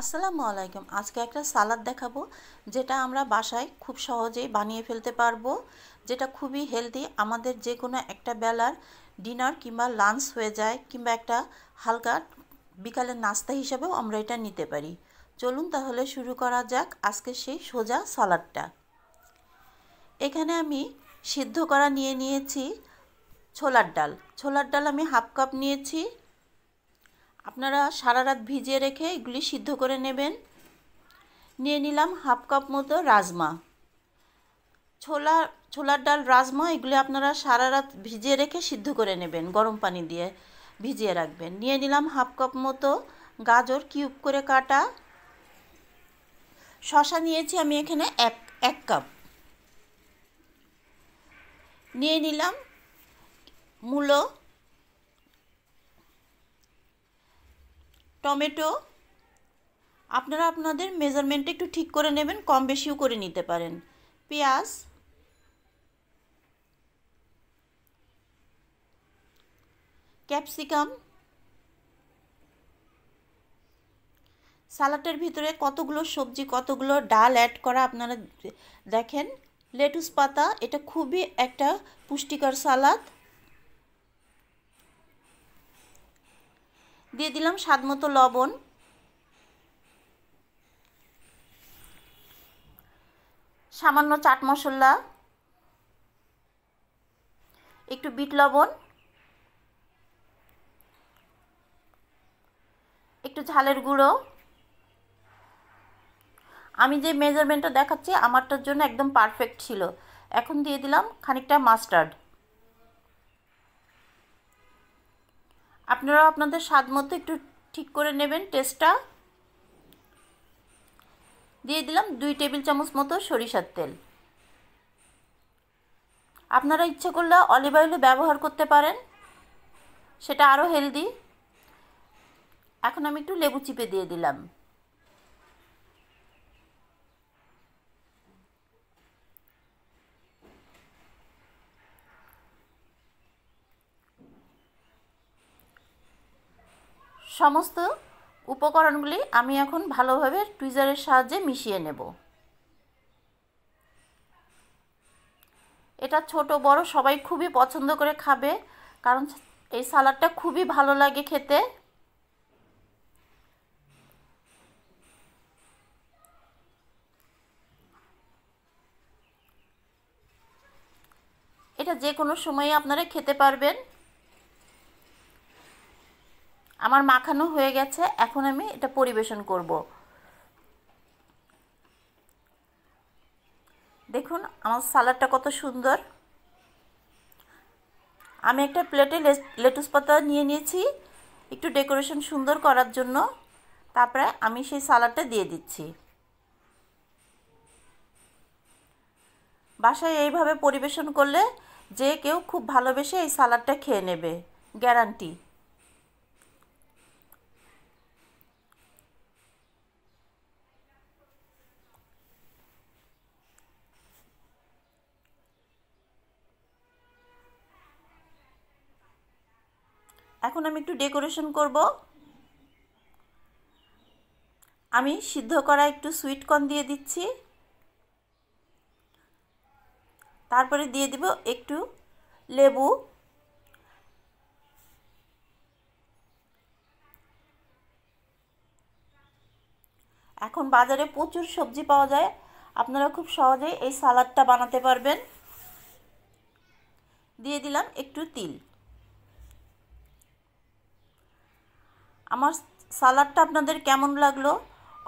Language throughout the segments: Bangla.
আসসালামু আলাইকুম। আজকে একটা সালাদ দেখাবো যেটা আমরা বাসায় খুব সহজেই বানিয়ে ফেলতে পারবো, যেটা খুবই হেলদি। আমাদের যে কোনো একটা বেলার ডিনার কিংবা লাঞ্চ হয়ে যায়, কিংবা একটা হালকা বিকালের নাস্তা হিসাবেও আমরা এটা নিতে পারি। চলুন তাহলে শুরু করা যাক আজকে সেই সোজা সালাদটা। এখানে আমি সিদ্ধ করা নিয়ে নিয়েছি ছোলার ডাল। ছোলার ডাল আমি হাফ কাপ নিয়েছি। আপনারা সারা রাত ভিজিয়ে রেখে এগুলি সিদ্ধ করে নেবেন। নিয়ে নিলাম হাফ কাপ মতো রাজমা। ছোলার ডাল, রাজমা এগুলি আপনারা সারা রাত ভিজিয়ে রেখে সিদ্ধ করে নেবেন, গরম পানি দিয়ে ভিজিয়ে রাখবেন। নিয়ে নিলাম হাফ কাপ মতো গাজর কিউব করে কাটা। শসা নিয়েছি আমি এখানে এক কাপ। নিয়ে নিলাম মূলো, টমেটো। আপনারা আপনাদের মেজারমেন্টটা একটু ঠিক করে নেবেন, কম বেশিও করে নিতে পারেন। পেঁয়াজ, ক্যাপসিকাম। সালাডের ভিতরে কতগুলো সবজি, কতগুলো ডাল অ্যাড করা আপনারা দেখেন। লেটুস পাতা, এটা খুবই একটা পুষ্টিকর সালাদ। দিয়ে দিলাম স্বাদ মতো লবণ। সামান্য চাট মশলা, একটু বিট লবণ, একটু ঝালের গুঁড়ো। আমি যে মেজারমেন্টটা দেখাচ্ছি আমারটার জন্য একদম পারফেক্ট ছিল। এখন দিয়ে দিলাম খানিকটা মাস্টার্ড। আপনারা আপনাদের স্বাদ মতো একটু ঠিক করে নেবেন টেস্টটা। দিয়ে দিলাম 2 টেবিল চামচ মতো সরিষার তেল। আপনারা ইচ্ছে করলে অলিভ অয়েলও ব্যবহার করতে পারেন, সেটা আরও হেলদি। এখন আমি একটু লেবু চিপে দিয়ে দিলাম। সমস্ত উপকরণগুলি আমি এখন ভালোভাবে টুইজারের সাহায্যে মিশিয়ে নেব। এটা ছোট বড় সবাই খুবই পছন্দ করে খাবে, কারণ এই সালাডটা খুবই ভালো লাগে খেতে। এটা যে কোনো সময়ে আপনারা খেতে পারবেন। আমার মাখানো হয়ে গেছে, এখন আমি এটা পরিবেশন করব। দেখুন আমার সালাডটা কত সুন্দর। আমি একটা প্লেটে লেটুস পাতা নিয়ে নিয়েছি একটু ডেকোরেশন সুন্দর করার জন্য। তারপরে আমি সেই সালাডটা দিয়ে দিচ্ছি। বাসায় এইভাবে পরিবেশন করলে যে কেউ খুব ভালোবেসে এই সালাডটা খেয়ে নেবে, গ্যারান্টি। এখন আমি একটু ডেকোরেশন করব। আমি সিদ্ধ করা একটু সুইট কর্ন দিয়ে দিচ্ছি। তারপরে দিয়ে দিব একটু লেবু। এখন বাজারে প্রচুর সবজি পাওয়া যায়, আপনারা খুব সহজেই এই সালাডটা বানাতে পারবেন। দিয়ে দিলাম একটু তিল। আমার সালাডটা আপনাদের কেমন লাগলো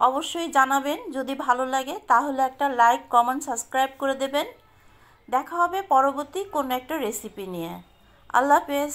অবশ্যই জানাবেন। যদি ভালো লাগে তাহলে একটা লাইক, কমেন্ট, সাবস্ক্রাইব করে দেবেন। দেখা হবে পরবর্তী কোনো একটা রেসিপি নিয়ে। আল্লাহ হাফেজ।